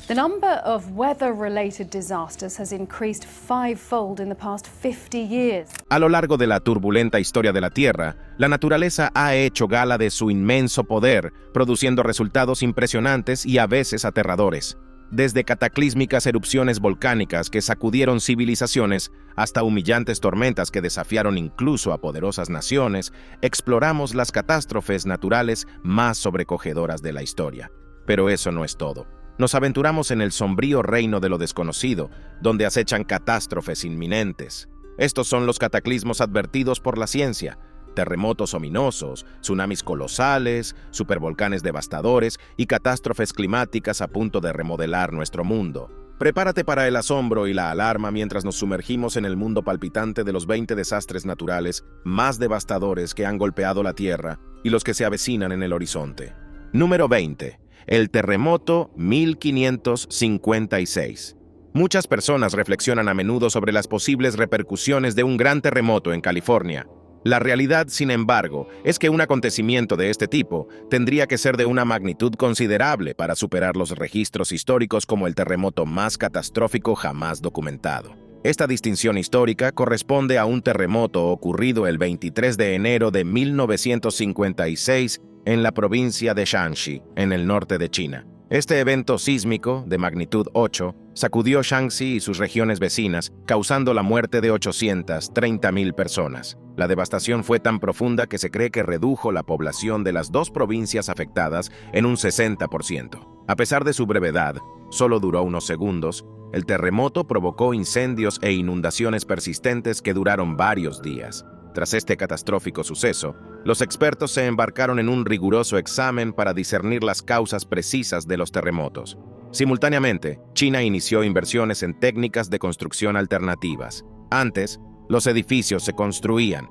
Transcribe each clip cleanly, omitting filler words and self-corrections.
The number of weather-related disasters has increased fivefold in the past 50 years. A lo largo de la turbulenta historia de la Tierra, la naturaleza ha hecho gala de su inmenso poder, produciendo resultados impresionantes y a veces aterradores. Desde cataclísmicas erupciones volcánicas que sacudieron civilizaciones hasta humillantes tormentas que desafiaron incluso a poderosas naciones, exploramos las catástrofes naturales más sobrecogedoras de la historia. Pero eso no es todo. Nos aventuramos en el sombrío reino de lo desconocido, donde acechan catástrofes inminentes. Estos son los cataclismos advertidos por la ciencia: terremotos ominosos, tsunamis colosales, supervolcanes devastadores y catástrofes climáticas a punto de remodelar nuestro mundo. Prepárate para el asombro y la alarma mientras nos sumergimos en el mundo palpitante de los 20 desastres naturales más devastadores que han golpeado la Tierra y los que se avecinan en el horizonte. Número 20. El terremoto 1556. Muchas personas reflexionan a menudo sobre las posibles repercusiones de un gran terremoto en California. La realidad, sin embargo, es que un acontecimiento de este tipo tendría que ser de una magnitud considerable para superar los registros históricos como el terremoto más catastrófico jamás documentado. Esta distinción histórica corresponde a un terremoto ocurrido el 23 de enero de 1956 en la provincia de Shanxi, en el norte de China. Este evento sísmico, de magnitud 8, sacudió Shanxi y sus regiones vecinas, causando la muerte de 830,000 personas. La devastación fue tan profunda que se cree que redujo la población de las dos provincias afectadas en un 60%. A pesar de su brevedad, solo duró unos segundos, el terremoto provocó incendios e inundaciones persistentes que duraron varios días. Tras este catastrófico suceso, los expertos se embarcaron en un riguroso examen para discernir las causas precisas de los terremotos. Simultáneamente, China inició inversiones en técnicas de construcción alternativas. Antes, los edificios se construían,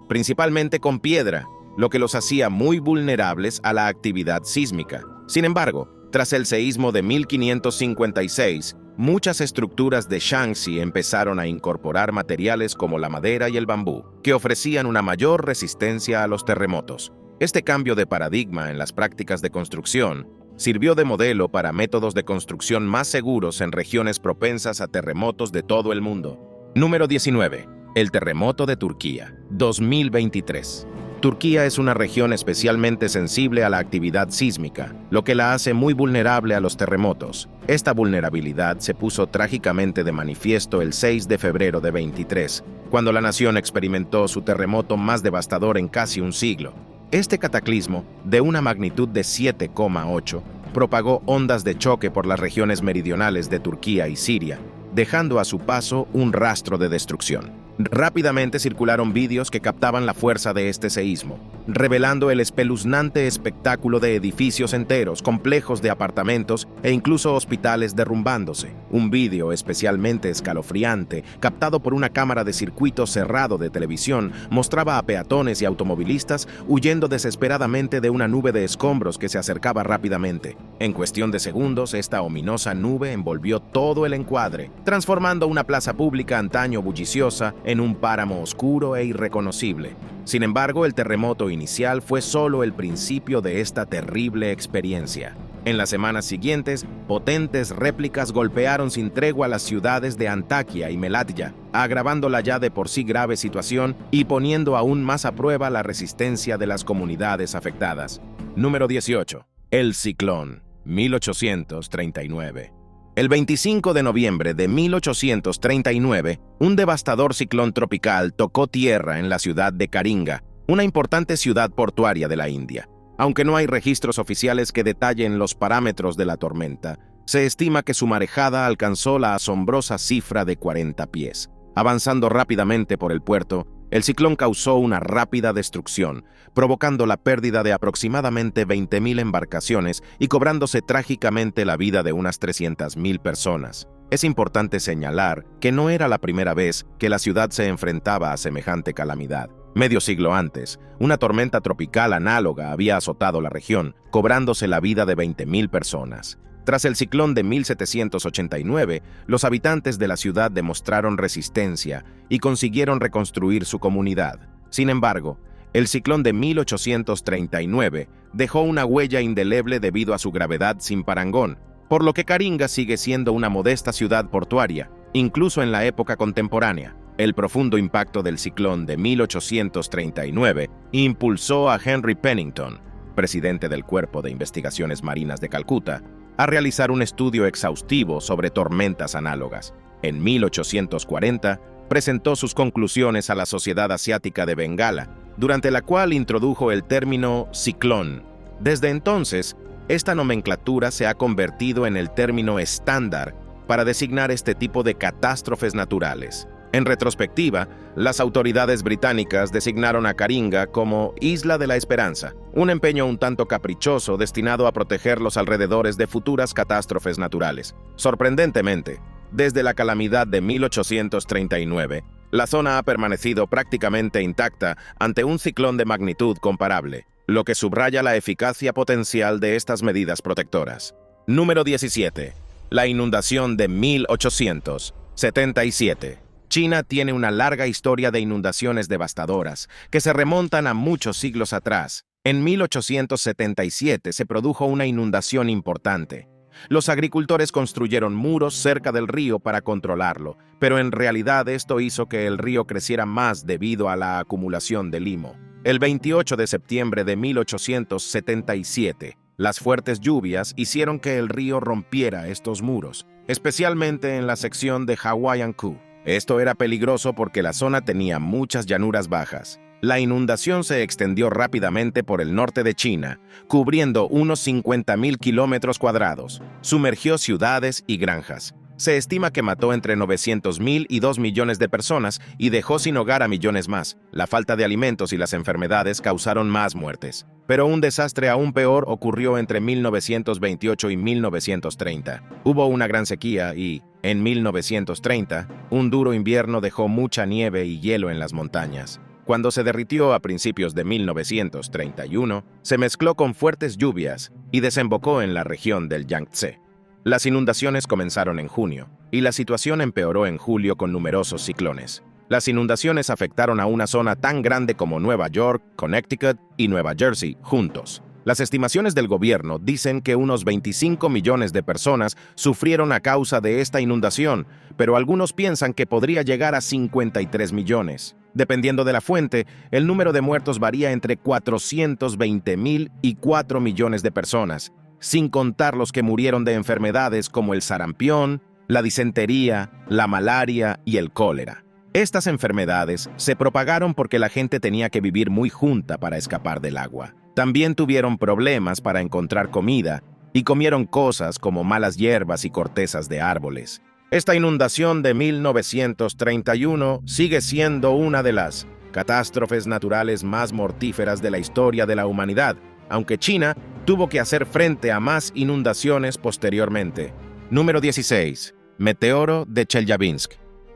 principalmente con piedra, lo que los hacía muy vulnerables a la actividad sísmica. Sin embargo, tras el seísmo de 1556, muchas estructuras de Shanxi empezaron a incorporar materiales como la madera y el bambú, que ofrecían una mayor resistencia a los terremotos. Este cambio de paradigma en las prácticas de construcción sirvió de modelo para métodos de construcción más seguros en regiones propensas a terremotos de todo el mundo. Número 19. El terremoto de Turquía, 2023. Turquía es una región especialmente sensible a la actividad sísmica, lo que la hace muy vulnerable a los terremotos. Esta vulnerabilidad se puso trágicamente de manifiesto el 6 de febrero de 23, cuando la nación experimentó su terremoto más devastador en casi un siglo. Este cataclismo, de una magnitud de 7,8, propagó ondas de choque por las regiones meridionales de Turquía y Siria, dejando a su paso un rastro de destrucción. Rápidamente circularon vídeos que captaban la fuerza de este seísmo, revelando el espeluznante espectáculo de edificios enteros, complejos de apartamentos e incluso hospitales derrumbándose. Un vídeo especialmente escalofriante, captado por una cámara de circuito cerrado de televisión, mostraba a peatones y automovilistas huyendo desesperadamente de una nube de escombros que se acercaba rápidamente. En cuestión de segundos, esta ominosa nube envolvió todo el encuadre, transformando una plaza pública antaño bulliciosa en un páramo oscuro e irreconocible. Sin embargo, el terremoto inicial fue solo el principio de esta terrible experiencia. En las semanas siguientes, potentes réplicas golpearon sin tregua las ciudades de Antakya y Malatya, agravando la ya de por sí grave situación y poniendo aún más a prueba la resistencia de las comunidades afectadas. Número 18. El ciclón, 1839. El 25 de noviembre de 1839, un devastador ciclón tropical tocó tierra en la ciudad de Karinga, una importante ciudad portuaria de la India. Aunque no hay registros oficiales que detallen los parámetros de la tormenta, se estima que su marejada alcanzó la asombrosa cifra de 40 pies. Avanzando rápidamente por el puerto, el ciclón causó una rápida destrucción, provocando la pérdida de aproximadamente 20,000 embarcaciones y cobrándose trágicamente la vida de unas 300,000 personas. Es importante señalar que no era la primera vez que la ciudad se enfrentaba a semejante calamidad. Medio siglo antes, una tormenta tropical análoga había azotado la región, cobrándose la vida de 20,000 personas. Tras el ciclón de 1789, los habitantes de la ciudad demostraron resistencia y consiguieron reconstruir su comunidad. Sin embargo, el ciclón de 1839 dejó una huella indeleble debido a su gravedad sin parangón. por lo que Karinga sigue siendo una modesta ciudad portuaria, incluso en la época contemporánea. El profundo impacto del ciclón de 1839 impulsó a Henry Pennington, presidente del Cuerpo de Investigaciones Marinas de Calcuta, a realizar un estudio exhaustivo sobre tormentas análogas. En 1840, presentó sus conclusiones a la Sociedad Asiática de Bengala, durante la cual introdujo el término ciclón. Desde entonces, esta nomenclatura se ha convertido en el término estándar para designar este tipo de catástrofes naturales. En retrospectiva, las autoridades británicas designaron a Karinga como Isla de la Esperanza, un empeño un tanto caprichoso destinado a proteger los alrededores de futuras catástrofes naturales. Sorprendentemente, desde la calamidad de 1839, la zona ha permanecido prácticamente intacta ante un ciclón de magnitud comparable, lo que subraya la eficacia potencial de estas medidas protectoras. Número 17. La inundación de 1877. China tiene una larga historia de inundaciones devastadoras que se remontan a muchos siglos atrás. En 1877 se produjo una inundación importante. Los agricultores construyeron muros cerca del río para controlarlo, pero en realidad esto hizo que el río creciera más debido a la acumulación de limo. El 28 de septiembre de 1877, las fuertes lluvias hicieron que el río rompiera estos muros, especialmente en la sección de Hawaiian-ku. Esto era peligroso porque la zona tenía muchas llanuras bajas. La inundación se extendió rápidamente por el norte de China, cubriendo unos 50.000 kilómetros cuadrados. Sumergió ciudades y granjas. Se estima que mató entre 900.000 y 2 millones de personas y dejó sin hogar a millones más. La falta de alimentos y las enfermedades causaron más muertes. Pero un desastre aún peor ocurrió entre 1928 y 1930. Hubo una gran sequía y, en 1930, un duro invierno dejó mucha nieve y hielo en las montañas. Cuando se derritió a principios de 1931, se mezcló con fuertes lluvias y desembocó en la región del Yangtze. Las inundaciones comenzaron en junio, y la situación empeoró en julio con numerosos ciclones. Las inundaciones afectaron a una zona tan grande como Nueva York, Connecticut y Nueva Jersey juntos. Las estimaciones del gobierno dicen que unos 25 millones de personas sufrieron a causa de esta inundación, pero algunos piensan que podría llegar a 53 millones. Dependiendo de la fuente, el número de muertos varía entre 420.000 y 4 millones de personas, sin contar los que murieron de enfermedades como el sarampión, la disentería, la malaria y el cólera. Estas enfermedades se propagaron porque la gente tenía que vivir muy junta para escapar del agua. También tuvieron problemas para encontrar comida y comieron cosas como malas hierbas y cortezas de árboles. Esta inundación de 1931 sigue siendo una de las catástrofes naturales más mortíferas de la historia de la humanidad, aunque China tuvo que hacer frente a más inundaciones posteriormente. Número 16. Meteoro de Chelyabinsk.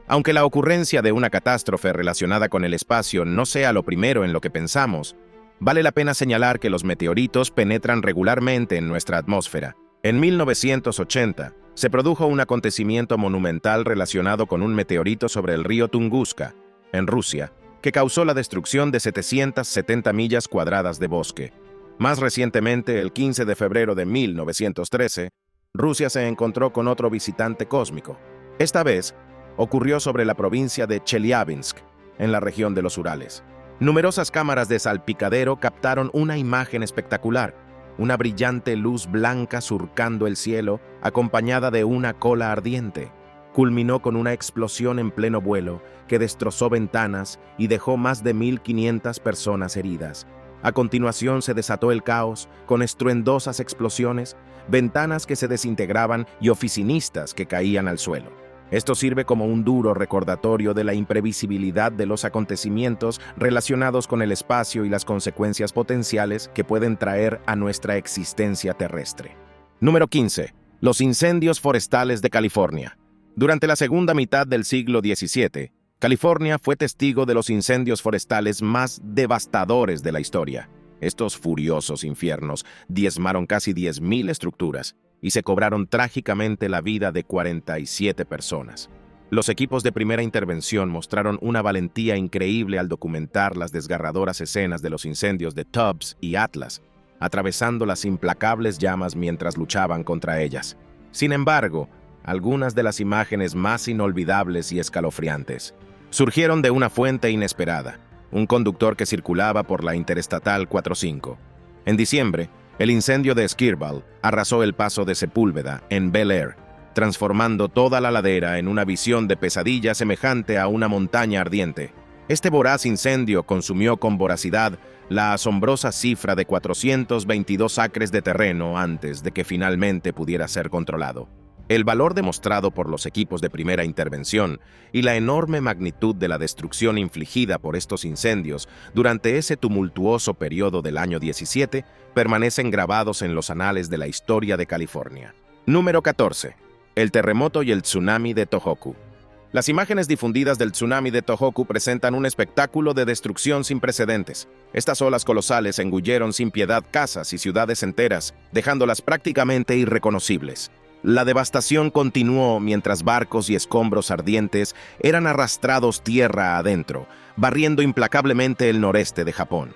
Aunque la ocurrencia de una catástrofe relacionada con el espacio no sea lo primero en lo que pensamos, vale la pena señalar que los meteoritos penetran regularmente en nuestra atmósfera. En 1980, se produjo un acontecimiento monumental relacionado con un meteorito sobre el río Tunguska, en Rusia, que causó la destrucción de 770 millas cuadradas de bosque. Más recientemente, el 15 de febrero de 1913, Rusia se encontró con otro visitante cósmico. Esta vez, ocurrió sobre la provincia de Chelyabinsk, en la región de los Urales. Numerosas cámaras de salpicadero captaron una imagen espectacular, una brillante luz blanca surcando el cielo, acompañada de una cola ardiente. Culminó con una explosión en pleno vuelo que destrozó ventanas y dejó más de 1.500 personas heridas. A continuación se desató el caos, con estruendosas explosiones, ventanas que se desintegraban y oficinistas que caían al suelo. Esto sirve como un duro recordatorio de la imprevisibilidad de los acontecimientos relacionados con el espacio y las consecuencias potenciales que pueden traer a nuestra existencia terrestre. Número 15. Los incendios forestales de California. Durante la segunda mitad del siglo XVII, California fue testigo de los incendios forestales más devastadores de la historia. Estos furiosos infiernos diezmaron casi 10.000 estructuras y se cobraron trágicamente la vida de 47 personas. Los equipos de primera intervención mostraron una valentía increíble al documentar las desgarradoras escenas de los incendios de Tubbs y Atlas, atravesando las implacables llamas mientras luchaban contra ellas. Sin embargo, algunas de las imágenes más inolvidables y escalofriantes surgieron de una fuente inesperada, un conductor que circulaba por la Interestatal 45. En diciembre, el incendio de Skirball arrasó el paso de Sepúlveda, en Bel Air, transformando toda la ladera en una visión de pesadilla semejante a una montaña ardiente. Este voraz incendio consumió con voracidad la asombrosa cifra de 422 acres de terreno antes de que finalmente pudiera ser controlado. El valor demostrado por los equipos de primera intervención y la enorme magnitud de la destrucción infligida por estos incendios durante ese tumultuoso periodo del año 17 permanecen grabados en los anales de la historia de California. Número 14. El terremoto y el tsunami de Tohoku. Las imágenes difundidas del tsunami de Tohoku presentan un espectáculo de destrucción sin precedentes. Estas olas colosales engulleron sin piedad casas y ciudades enteras, dejándolas prácticamente irreconocibles. La devastación continuó mientras barcos y escombros ardientes eran arrastrados tierra adentro, barriendo implacablemente el noreste de Japón.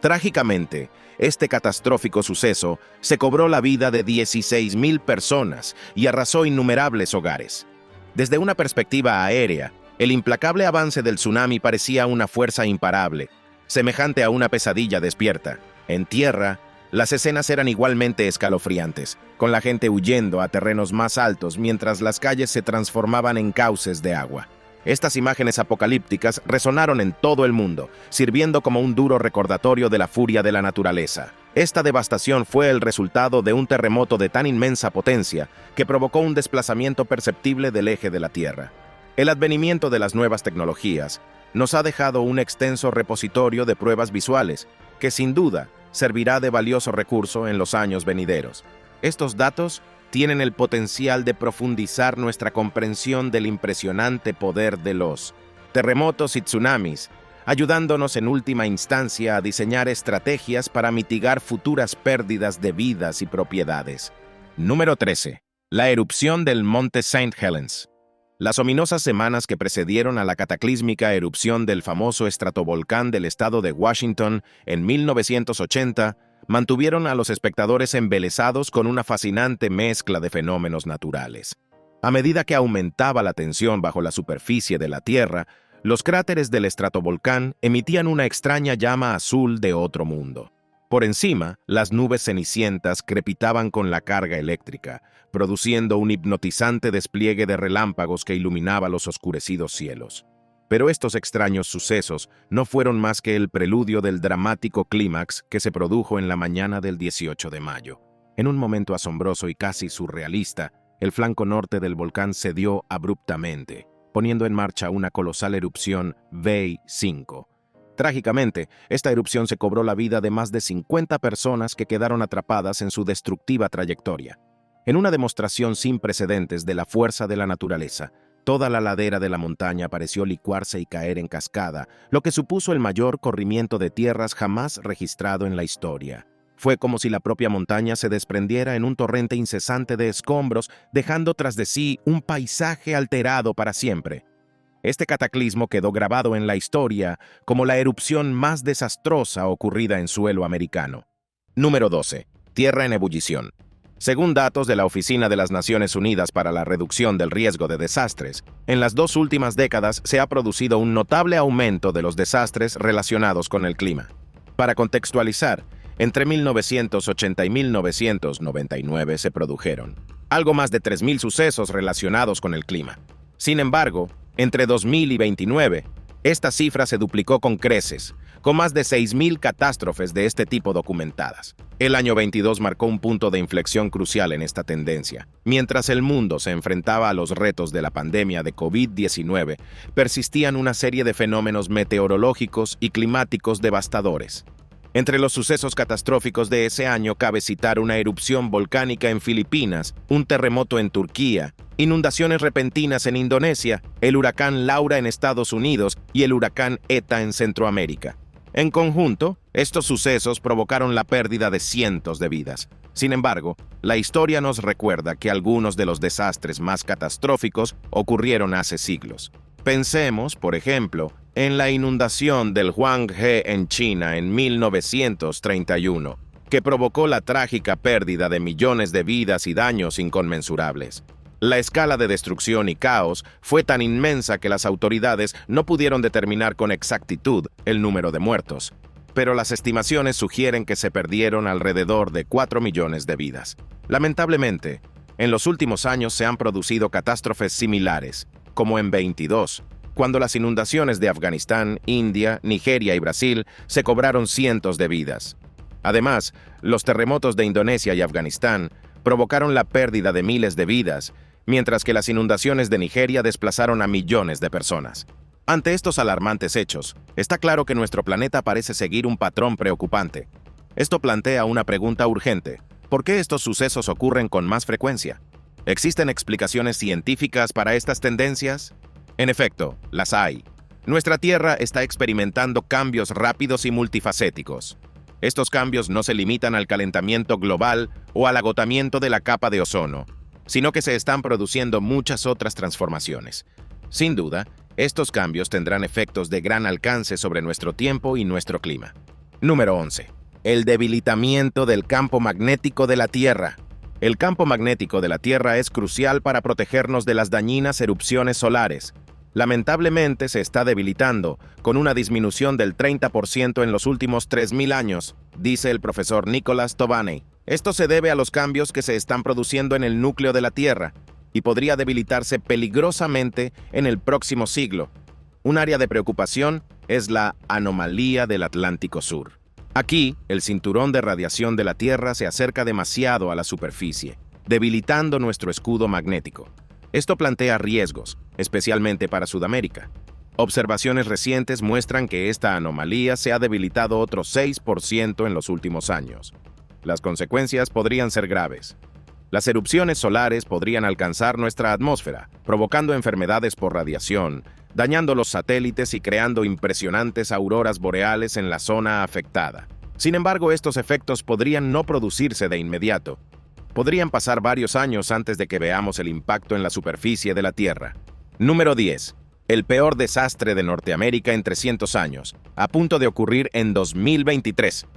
Trágicamente, este catastrófico suceso se cobró la vida de 16,000 personas y arrasó innumerables hogares. Desde una perspectiva aérea, el implacable avance del tsunami parecía una fuerza imparable, semejante a una pesadilla despierta. En tierra, las escenas eran igualmente escalofriantes, con la gente huyendo a terrenos más altos mientras las calles se transformaban en cauces de agua. Estas imágenes apocalípticas resonaron en todo el mundo, sirviendo como un duro recordatorio de la furia de la naturaleza. Esta devastación fue el resultado de un terremoto de tan inmensa potencia que provocó un desplazamiento perceptible del eje de la Tierra. El advenimiento de las nuevas tecnologías nos ha dejado un extenso repositorio de pruebas visuales que, sin duda, servirá de valioso recurso en los años venideros. Estos datos tienen el potencial de profundizar nuestra comprensión del impresionante poder de los terremotos y tsunamis, ayudándonos en última instancia a diseñar estrategias para mitigar futuras pérdidas de vidas y propiedades. Número 13. La erupción del Monte St. Helens. Las ominosas semanas que precedieron a la cataclísmica erupción del famoso estratovolcán del estado de Washington en 1980 mantuvieron a los espectadores embelesados con una fascinante mezcla de fenómenos naturales. A medida que aumentaba la tensión bajo la superficie de la Tierra, los cráteres del estratovolcán emitían una extraña llama azul de otro mundo. Por encima, las nubes cenicientas crepitaban con la carga eléctrica, produciendo un hipnotizante despliegue de relámpagos que iluminaba los oscurecidos cielos. Pero estos extraños sucesos no fueron más que el preludio del dramático clímax que se produjo en la mañana del 18 de mayo. En un momento asombroso y casi surrealista, el flanco norte del volcán cedió abruptamente, poniendo en marcha una colosal erupción V5. Trágicamente, esta erupción se cobró la vida de más de 50 personas que quedaron atrapadas en su destructiva trayectoria. En una demostración sin precedentes de la fuerza de la naturaleza, toda la ladera de la montaña pareció licuarse y caer en cascada, lo que supuso el mayor corrimiento de tierras jamás registrado en la historia. Fue como si la propia montaña se desprendiera en un torrente incesante de escombros, dejando tras de sí un paisaje alterado para siempre. Este cataclismo quedó grabado en la historia como la erupción más desastrosa ocurrida en suelo americano. Número 12. Tierra en ebullición. Según datos de la Oficina de las Naciones Unidas para la Reducción del Riesgo de Desastres, en las 2 últimas décadas se ha producido un notable aumento de los desastres relacionados con el clima. Para contextualizar, entre 1980 y 1999 se produjeron algo más de 3,000 sucesos relacionados con el clima. Sin embargo, entre 2000 y 29, esta cifra se duplicó con creces, con más de 6,000 catástrofes de este tipo documentadas. El año 22 marcó un punto de inflexión crucial en esta tendencia. Mientras el mundo se enfrentaba a los retos de la pandemia de COVID-19, persistían una serie de fenómenos meteorológicos y climáticos devastadores. Entre los sucesos catastróficos de ese año cabe citar una erupción volcánica en Filipinas, un terremoto en Turquía, inundaciones repentinas en Indonesia, el huracán Laura en Estados Unidos y el huracán ETA en Centroamérica. En conjunto, estos sucesos provocaron la pérdida de cientos de vidas. Sin embargo, la historia nos recuerda que algunos de los desastres más catastróficos ocurrieron hace siglos. Pensemos, por ejemplo, en la inundación del Huanghe en China en 1931. que provocó la trágica pérdida de millones de vidas y daños inconmensurables. La escala de destrucción y caos fue tan inmensa que las autoridades no pudieron determinar con exactitud el número de muertos, pero las estimaciones sugieren que se perdieron alrededor de 4 millones de vidas. Lamentablemente, en los últimos años se han producido catástrofes similares, como en 22, cuando las inundaciones de Afganistán, India, Nigeria y Brasil se cobraron cientos de vidas. Además, los terremotos de Indonesia y Afganistán provocaron la pérdida de miles de vidas, mientras que las inundaciones de Nigeria desplazaron a millones de personas. Ante estos alarmantes hechos, está claro que nuestro planeta parece seguir un patrón preocupante. Esto plantea una pregunta urgente: ¿por qué estos sucesos ocurren con más frecuencia? ¿Existen explicaciones científicas para estas tendencias? En efecto, las hay. Nuestra Tierra está experimentando cambios rápidos y multifacéticos. Estos cambios no se limitan al calentamiento global o al agotamiento de la capa de ozono, sino que se están produciendo muchas otras transformaciones. Sin duda, estos cambios tendrán efectos de gran alcance sobre nuestro tiempo y nuestro clima. Número 11. El debilitamiento del campo magnético de la Tierra. El campo magnético de la Tierra es crucial para protegernos de las dañinas erupciones solares. Lamentablemente se está debilitando, con una disminución del 30% en los últimos 3.000 años, dice el profesor Nicholas Tovaney. Esto se debe a los cambios que se están produciendo en el núcleo de la Tierra y podría debilitarse peligrosamente en el próximo siglo. Un área de preocupación es la anomalía del Atlántico Sur. Aquí, el cinturón de radiación de la Tierra se acerca demasiado a la superficie, debilitando nuestro escudo magnético. Esto plantea riesgos, especialmente para Sudamérica. Observaciones recientes muestran que esta anomalía se ha debilitado otro 6% en los últimos años. Las consecuencias podrían ser graves. Las erupciones solares podrían alcanzar nuestra atmósfera, provocando enfermedades por radiación, dañando los satélites y creando impresionantes auroras boreales en la zona afectada. Sin embargo, estos efectos podrían no producirse de inmediato. Podrían pasar varios años antes de que veamos el impacto en la superficie de la Tierra. Número 10. El peor desastre de Norteamérica en 300 años, a punto de ocurrir en 2023.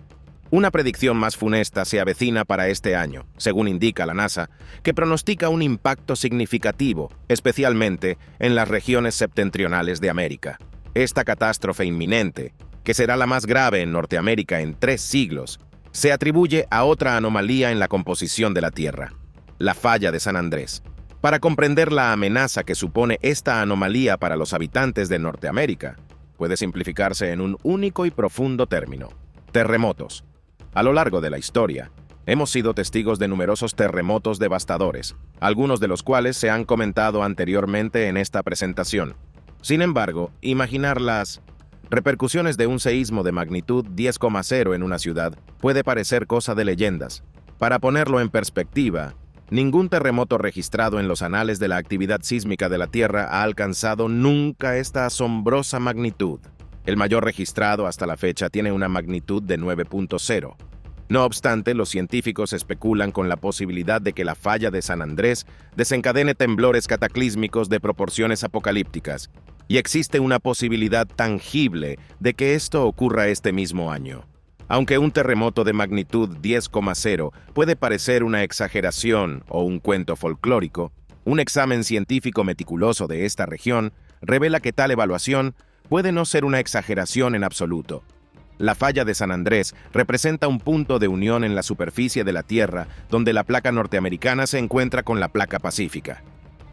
Una predicción más funesta se avecina para este año, según indica la NASA, que pronostica un impacto significativo, especialmente en las regiones septentrionales de América. Esta catástrofe inminente, que será la más grave en Norteamérica en 3 siglos, se atribuye a otra anomalía en la composición de la Tierra, la falla de San Andrés. Para comprender la amenaza que supone esta anomalía para los habitantes de Norteamérica, puede simplificarse en un único y profundo término: terremotos. A lo largo de la historia, hemos sido testigos de numerosos terremotos devastadores, algunos de los cuales se han comentado anteriormente en esta presentación. Sin embargo, imaginar las repercusiones de un seísmo de magnitud 10,0 en una ciudad puede parecer cosa de leyendas. Para ponerlo en perspectiva, ningún terremoto registrado en los anales de la actividad sísmica de la Tierra ha alcanzado nunca esta asombrosa magnitud. El mayor registrado hasta la fecha tiene una magnitud de 9,0. No obstante, los científicos especulan con la posibilidad de que la falla de San Andrés desencadene temblores cataclísmicos de proporciones apocalípticas, y existe una posibilidad tangible de que esto ocurra este mismo año. Aunque un terremoto de magnitud 10,0 puede parecer una exageración o un cuento folclórico, un examen científico meticuloso de esta región revela que tal evaluación puede no ser una exageración en absoluto. La falla de San Andrés representa un punto de unión en la superficie de la Tierra donde la placa norteamericana se encuentra con la placa pacífica.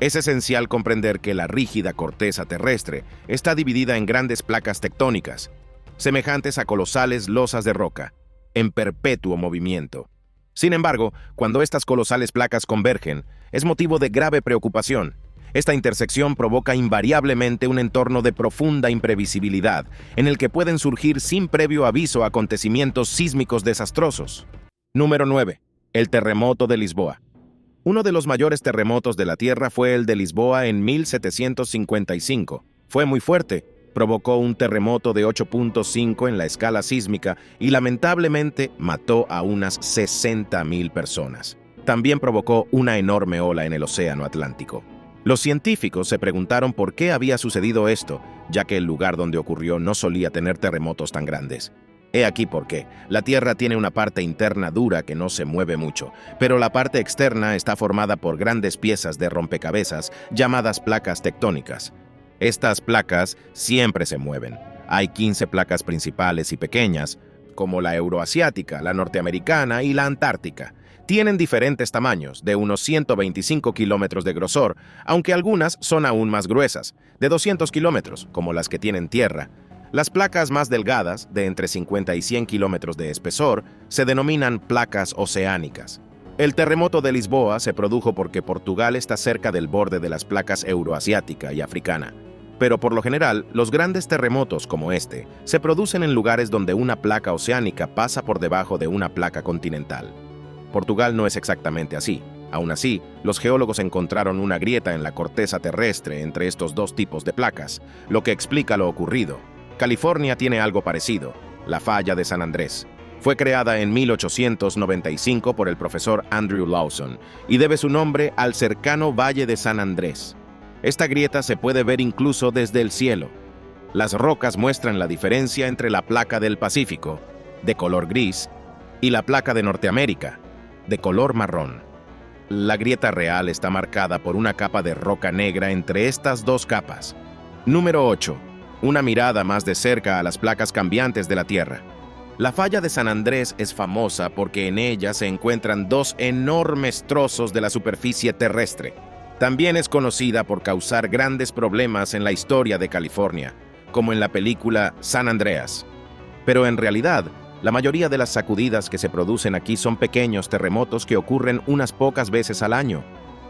Es esencial comprender que la rígida corteza terrestre está dividida en grandes placas tectónicas, semejantes a colosales losas de roca, en perpetuo movimiento. Sin embargo, cuando estas colosales placas convergen, es motivo de grave preocupación. Esta intersección provoca invariablemente un entorno de profunda imprevisibilidad, en el que pueden surgir sin previo aviso acontecimientos sísmicos desastrosos. Número 9. El terremoto de Lisboa. Uno de los mayores terremotos de la Tierra fue el de Lisboa en 1755. Fue muy fuerte, provocó un terremoto de 8,5 en la escala sísmica y lamentablemente mató a unas 60,000 personas. También provocó una enorme ola en el Océano Atlántico. Los científicos se preguntaron por qué había sucedido esto, ya que el lugar donde ocurrió no solía tener terremotos tan grandes. He aquí por qué. La Tierra tiene una parte interna dura que no se mueve mucho, pero la parte externa está formada por grandes piezas de rompecabezas llamadas placas tectónicas. Estas placas siempre se mueven. Hay 15 placas principales y pequeñas, como la euroasiática, la norteamericana y la antártica. Tienen diferentes tamaños, de unos 125 kilómetros de grosor, aunque algunas son aún más gruesas, de 200 kilómetros, como las que tienen tierra. Las placas más delgadas, de entre 50 y 100 kilómetros de espesor, se denominan placas oceánicas. El terremoto de Lisboa se produjo porque Portugal está cerca del borde de las placas euroasiática y africana. Pero por lo general, los grandes terremotos como este se producen en lugares donde una placa oceánica pasa por debajo de una placa continental. Portugal no es exactamente así. Aún así, los geólogos encontraron una grieta en la corteza terrestre entre estos dos tipos de placas, lo que explica lo ocurrido. California tiene algo parecido, la falla de San Andrés. Fue creada en 1895 por el profesor Andrew Lawson y debe su nombre al cercano Valle de San Andrés. Esta grieta se puede ver incluso desde el cielo. Las rocas muestran la diferencia entre la placa del Pacífico, de color gris, y la placa de Norteamérica, de color marrón. La grieta real está marcada por una capa de roca negra entre estas dos capas. Número 8. Una mirada más de cerca a las placas cambiantes de la Tierra. La falla de San Andrés es famosa porque en ella se encuentran dos enormes trozos de la superficie terrestre. También es conocida por causar grandes problemas en la historia de California, como en la película San Andreas. Pero en realidad, la mayoría de las sacudidas que se producen aquí son pequeños terremotos que ocurren unas pocas veces al año.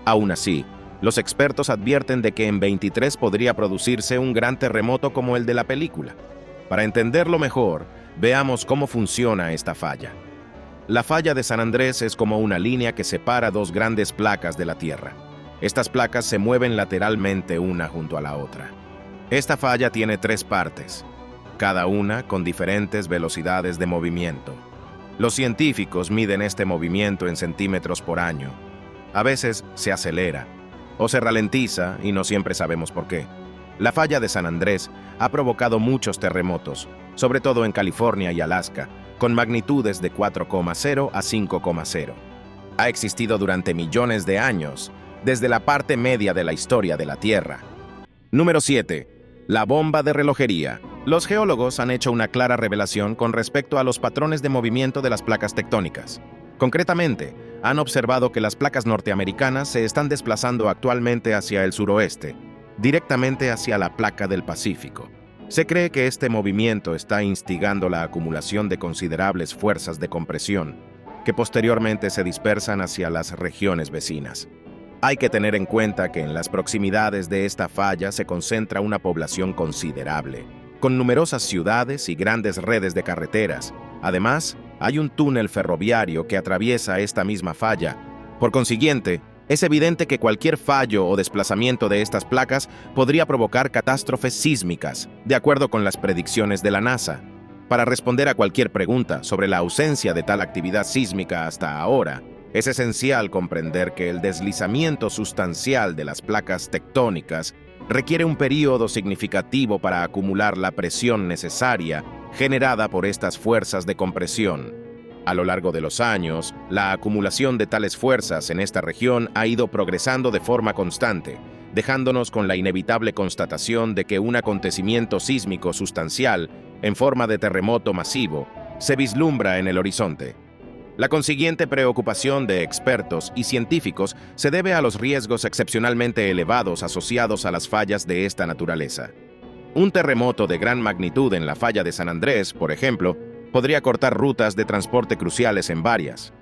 Aún así, los expertos advierten de que en 23 podría producirse un gran terremoto como el de la película. Para entenderlo mejor, veamos cómo funciona esta falla. La falla de San Andrés es como una línea que separa dos grandes placas de la Tierra. Estas placas se mueven lateralmente una junto a la otra. Esta falla tiene 3 partes, cada una con diferentes velocidades de movimiento. Los científicos miden este movimiento en centímetros por año. A veces se acelera o se ralentiza y no siempre sabemos por qué. La falla de San Andrés ha provocado muchos terremotos, sobre todo en California y Alaska, con magnitudes de 4,0 a 5,0. Ha existido durante millones de años, desde la parte media de la historia de la Tierra. Número 7. La bomba de relojería. Los geólogos han hecho una clara revelación con respecto a los patrones de movimiento de las placas tectónicas. Concretamente, han observado que las placas norteamericanas se están desplazando actualmente hacia el suroeste, directamente hacia la placa del Pacífico. Se cree que este movimiento está instigando la acumulación de considerables fuerzas de compresión, que posteriormente se dispersan hacia las regiones vecinas. Hay que tener en cuenta que en las proximidades de esta falla se concentra una población considerable, con numerosas ciudades y grandes redes de carreteras. Además, hay un túnel ferroviario que atraviesa esta misma falla. Por consiguiente, es evidente que cualquier fallo o desplazamiento de estas placas podría provocar catástrofes sísmicas, de acuerdo con las predicciones de la NASA. Para responder a cualquier pregunta sobre la ausencia de tal actividad sísmica hasta ahora, es esencial comprender que el deslizamiento sustancial de las placas tectónicas requiere un período significativo para acumular la presión necesaria generada por estas fuerzas de compresión. A lo largo de los años, la acumulación de tales fuerzas en esta región ha ido progresando de forma constante, dejándonos con la inevitable constatación de que un acontecimiento sísmico sustancial, en forma de terremoto masivo, se vislumbra en el horizonte. La consiguiente preocupación de expertos y científicos se debe a los riesgos excepcionalmente elevados asociados a las fallas de esta naturaleza. Un terremoto de gran magnitud en la falla de San Andrés, por ejemplo, podría cortar rutas de transporte cruciales en varias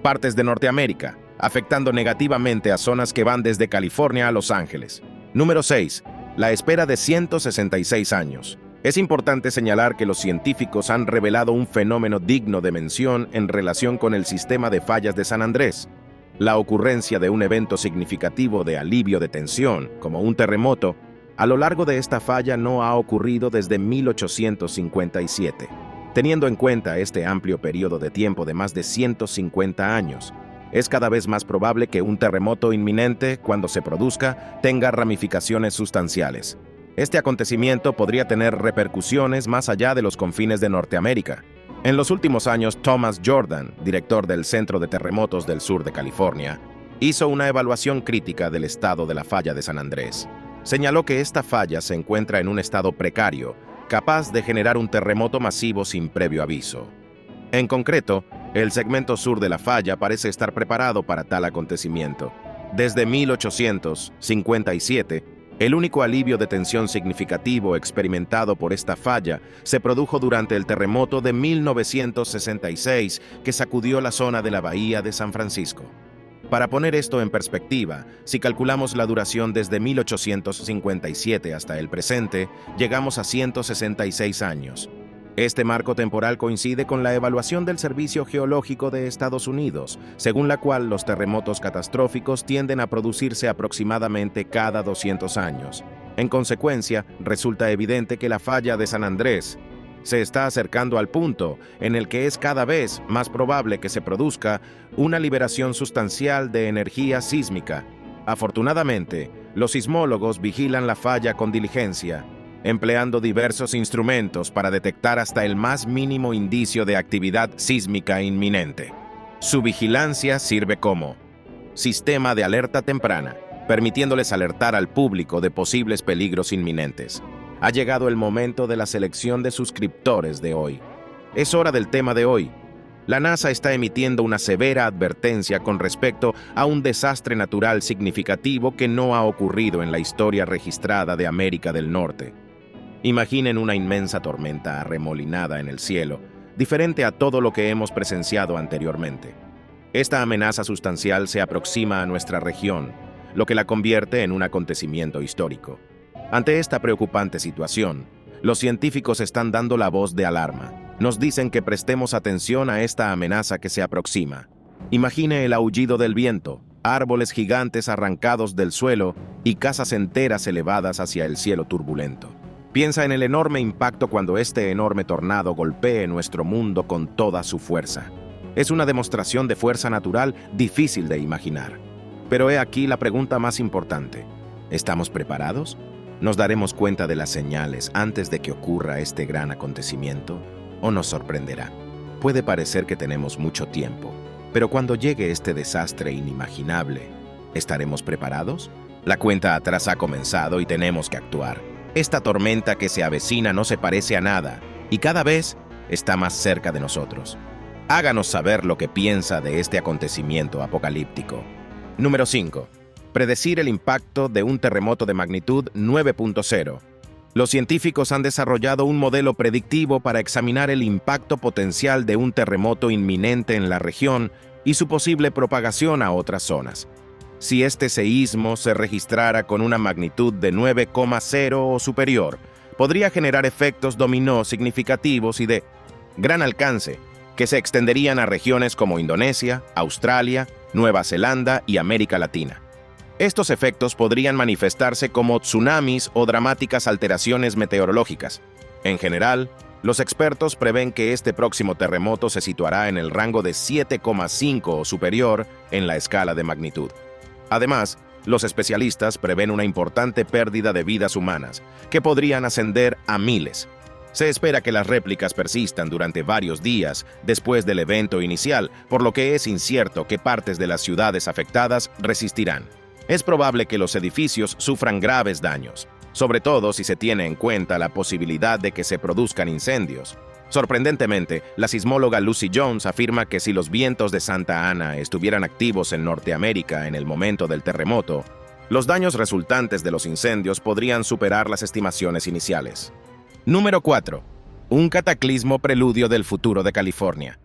partes de Norteamérica, afectando negativamente a zonas que van desde California a Los Ángeles. Número 6. La espera de 166 años. Es importante señalar que los científicos han revelado un fenómeno digno de mención en relación con el sistema de fallas de San Andrés. La ocurrencia de un evento significativo de alivio de tensión, como un terremoto, a lo largo de esta falla no ha ocurrido desde 1857. Teniendo en cuenta este amplio periodo de tiempo de más de 150 años, es cada vez más probable que un terremoto inminente, cuando se produzca, tenga ramificaciones sustanciales. Este acontecimiento podría tener repercusiones más allá de los confines de Norteamérica. En los últimos años, Thomas Jordan, director del Centro de Terremotos del Sur de California, hizo una evaluación crítica del estado de la falla de San Andrés. Señaló que esta falla se encuentra en un estado precario, capaz de generar un terremoto masivo sin previo aviso. En concreto, el segmento sur de la falla parece estar preparado para tal acontecimiento. Desde 1857, el único alivio de tensión significativo experimentado por esta falla se produjo durante el terremoto de 1966 que sacudió la zona de la bahía de San Francisco. Para poner esto en perspectiva, si calculamos la duración desde 1857 hasta el presente, llegamos a 166 años. Este marco temporal coincide con la evaluación del Servicio Geológico de Estados Unidos, según la cual los terremotos catastróficos tienden a producirse aproximadamente cada 200 años. En consecuencia, resulta evidente que la falla de San Andrés se está acercando al punto en el que es cada vez más probable que se produzca una liberación sustancial de energía sísmica. Afortunadamente, los sismólogos vigilan la falla con diligencia, empleando diversos instrumentos para detectar hasta el más mínimo indicio de actividad sísmica inminente. Su vigilancia sirve como sistema de alerta temprana, permitiéndoles alertar al público de posibles peligros inminentes. Ha llegado el momento de la selección de suscriptores de hoy. Es hora del tema de hoy. La NASA está emitiendo una severa advertencia con respecto a un desastre natural significativo que no ha ocurrido en la historia registrada de América del Norte. Imaginen una inmensa tormenta arremolinada en el cielo, diferente a todo lo que hemos presenciado anteriormente. Esta amenaza sustancial se aproxima a nuestra región, lo que la convierte en un acontecimiento histórico. Ante esta preocupante situación, los científicos están dando la voz de alarma. Nos dicen que prestemos atención a esta amenaza que se aproxima. Imagine el aullido del viento, árboles gigantes arrancados del suelo y casas enteras elevadas hacia el cielo turbulento. Piensa en el enorme impacto cuando este enorme tornado golpee nuestro mundo con toda su fuerza. Es una demostración de fuerza natural difícil de imaginar. Pero he aquí la pregunta más importante. ¿Estamos preparados? ¿Nos daremos cuenta de las señales antes de que ocurra este gran acontecimiento? ¿O nos sorprenderá? Puede parecer que tenemos mucho tiempo, pero cuando llegue este desastre inimaginable, ¿estaremos preparados? La cuenta atrás ha comenzado y tenemos que actuar. Esta tormenta que se avecina no se parece a nada y cada vez está más cerca de nosotros. Háganos saber lo que piensa de este acontecimiento apocalíptico. Número 5. Predecir el impacto de un terremoto de magnitud 9.0. Los científicos han desarrollado un modelo predictivo para examinar el impacto potencial de un terremoto inminente en la región y su posible propagación a otras zonas. Si este seísmo se registrara con una magnitud de 9,0 o superior, podría generar efectos dominó significativos y de gran alcance, que se extenderían a regiones como Indonesia, Australia, Nueva Zelanda y América Latina. Estos efectos podrían manifestarse como tsunamis o dramáticas alteraciones meteorológicas. En general, los expertos prevén que este próximo terremoto se situará en el rango de 7,5 o superior en la escala de magnitud. Además, los especialistas prevén una importante pérdida de vidas humanas, que podrían ascender a miles. Se espera que las réplicas persistan durante varios días después del evento inicial, por lo que es incierto qué partes de las ciudades afectadas resistirán. Es probable que los edificios sufran graves daños, sobre todo si se tiene en cuenta la posibilidad de que se produzcan incendios. Sorprendentemente, la sismóloga Lucy Jones afirma que si los vientos de Santa Ana estuvieran activos en Norteamérica en el momento del terremoto, los daños resultantes de los incendios podrían superar las estimaciones iniciales. Número 4. Un cataclismo preludio del futuro de California.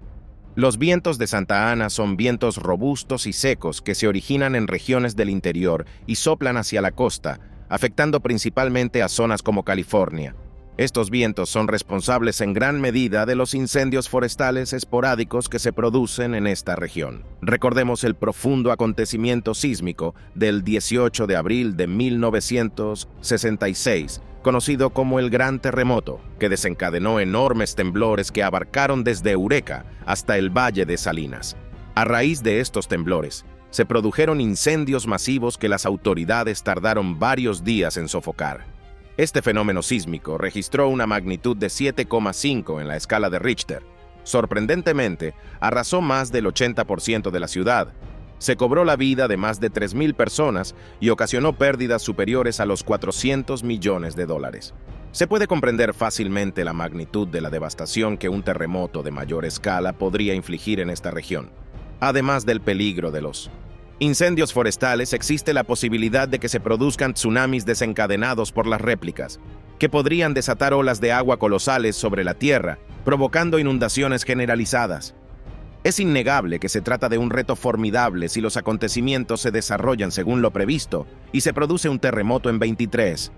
Los vientos de Santa Ana son vientos robustos y secos que se originan en regiones del interior y soplan hacia la costa, afectando principalmente a zonas como California. Estos vientos son responsables en gran medida de los incendios forestales esporádicos que se producen en esta región. Recordemos el profundo acontecimiento sísmico del 18 de abril de 1966, conocido como el Gran Terremoto, que desencadenó enormes temblores que abarcaron desde Eureka hasta el Valle de Salinas. A raíz de estos temblores, se produjeron incendios masivos que las autoridades tardaron varios días en sofocar. Este fenómeno sísmico registró una magnitud de 7,5 en la escala de Richter. Sorprendentemente, arrasó más del 80% de la ciudad. Se cobró la vida de más de 3.000 personas y ocasionó pérdidas superiores a los 400 millones de dólares. Se puede comprender fácilmente la magnitud de la devastación que un terremoto de mayor escala podría infligir en esta región. Además del peligro de los incendios forestales, existe la posibilidad de que se produzcan tsunamis desencadenados por las réplicas, que podrían desatar olas de agua colosales sobre la Tierra, provocando inundaciones generalizadas. Es innegable que se trata de un reto formidable si los acontecimientos se desarrollan según lo previsto y se produce un terremoto en 23.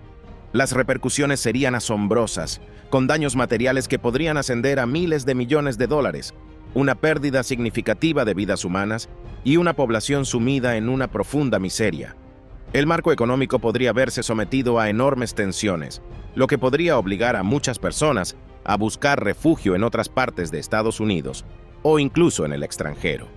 Las repercusiones serían asombrosas, con daños materiales que podrían ascender a miles de millones de dólares, una pérdida significativa de vidas humanas y una población sumida en una profunda miseria. El marco económico podría verse sometido a enormes tensiones, lo que podría obligar a muchas personas a buscar refugio en otras partes de Estados Unidos o incluso en el extranjero.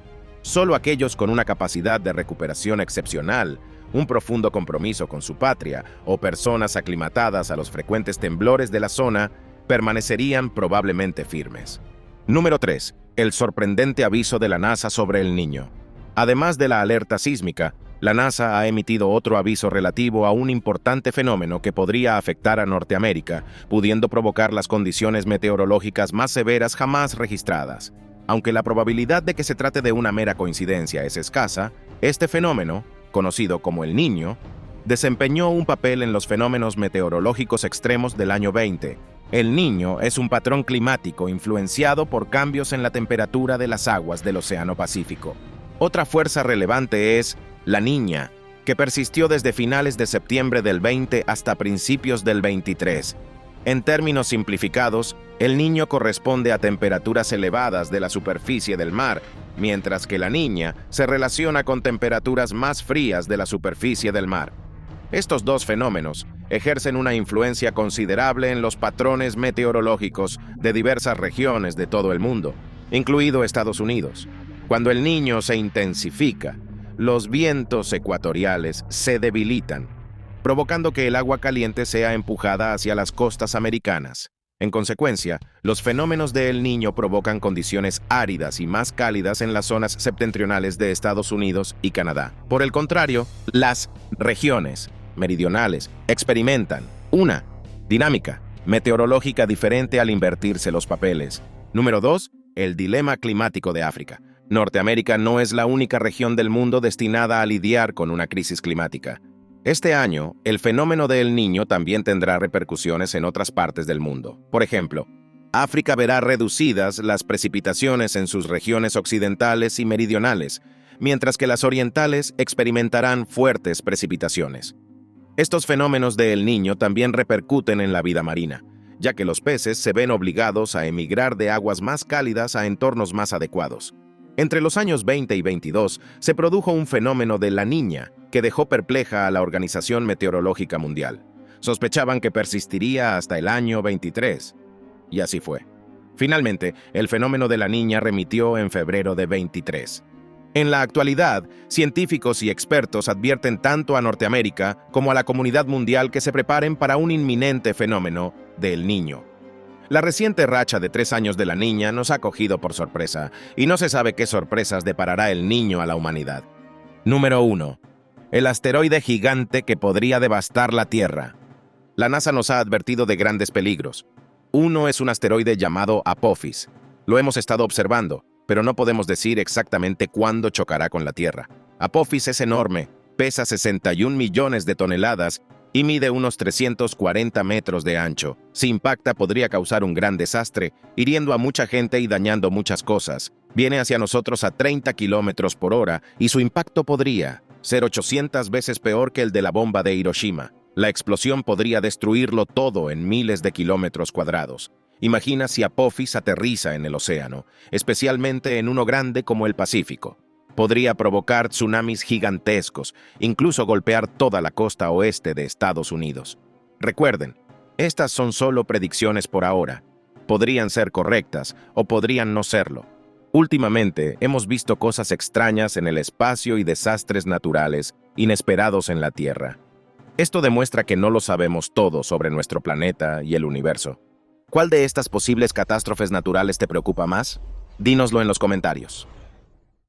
Solo aquellos con una capacidad de recuperación excepcional, un profundo compromiso con su patria o personas aclimatadas a los frecuentes temblores de la zona permanecerían probablemente firmes. Número 3. El sorprendente aviso de la NASA sobre el Niño. Además de la alerta sísmica, la NASA ha emitido otro aviso relativo a un importante fenómeno que podría afectar a Norteamérica, pudiendo provocar las condiciones meteorológicas más severas jamás registradas. Aunque la probabilidad de que se trate de una mera coincidencia es escasa, este fenómeno, conocido como el Niño, desempeñó un papel en los fenómenos meteorológicos extremos del año 20. El Niño es un patrón climático influenciado por cambios en la temperatura de las aguas del Océano Pacífico. Otra fuerza relevante es la Niña, que persistió desde finales de septiembre del 20 hasta principios del 23. En términos simplificados, el Niño corresponde a temperaturas elevadas de la superficie del mar, mientras que la Niña se relaciona con temperaturas más frías de la superficie del mar. Estos dos fenómenos ejercen una influencia considerable en los patrones meteorológicos de diversas regiones de todo el mundo, incluido Estados Unidos. Cuando el Niño se intensifica, los vientos ecuatoriales se debilitan, provocando que el agua caliente sea empujada hacia las costas americanas. En consecuencia, los fenómenos de El Niño provocan condiciones áridas y más cálidas en las zonas septentrionales de Estados Unidos y Canadá. Por el contrario, las regiones meridionales experimentan una dinámica meteorológica diferente al invertirse los papeles. Número 2. El dilema climático de África. Norteamérica no es la única región del mundo destinada a lidiar con una crisis climática. Este año, el fenómeno de El Niño también tendrá repercusiones en otras partes del mundo. Por ejemplo, África verá reducidas las precipitaciones en sus regiones occidentales y meridionales, mientras que las orientales experimentarán fuertes precipitaciones. Estos fenómenos de El Niño también repercuten en la vida marina, ya que los peces se ven obligados a emigrar de aguas más cálidas a entornos más adecuados. Entre los años 20 y 22 se produjo un fenómeno de La Niña que dejó perpleja a la Organización Meteorológica Mundial. Sospechaban que persistiría hasta el año 23. Y así fue. Finalmente, el fenómeno de La Niña remitió en febrero de 23. En la actualidad, científicos y expertos advierten tanto a Norteamérica como a la comunidad mundial que se preparen para un inminente fenómeno de El Niño. La reciente racha de 3 años de La Niña nos ha cogido por sorpresa, y no se sabe qué sorpresas deparará El Niño a la humanidad. Número 1. El asteroide gigante que podría devastar la Tierra. La NASA nos ha advertido de grandes peligros. Uno es un asteroide llamado Apophis. Lo hemos estado observando, pero no podemos decir exactamente cuándo chocará con la Tierra. Apophis es enorme, pesa 61 millones de toneladas y mide unos 340 metros de ancho. Si impacta, podría causar un gran desastre, hiriendo a mucha gente y dañando muchas cosas. Viene hacia nosotros a 30 kilómetros por hora y su impacto podría ser 800 veces peor que el de la bomba de Hiroshima. La explosión podría destruirlo todo en miles de kilómetros cuadrados. Imagina si Apophis aterriza en el océano, especialmente en uno grande como el Pacífico. Podría provocar tsunamis gigantescos, incluso golpear toda la costa oeste de Estados Unidos. Recuerden, estas son solo predicciones por ahora. Podrían ser correctas o podrían no serlo. Últimamente hemos visto cosas extrañas en el espacio y desastres naturales inesperados en la Tierra. Esto demuestra que no lo sabemos todo sobre nuestro planeta y el universo. ¿Cuál de estas posibles catástrofes naturales te preocupa más? Dínoslo en los comentarios.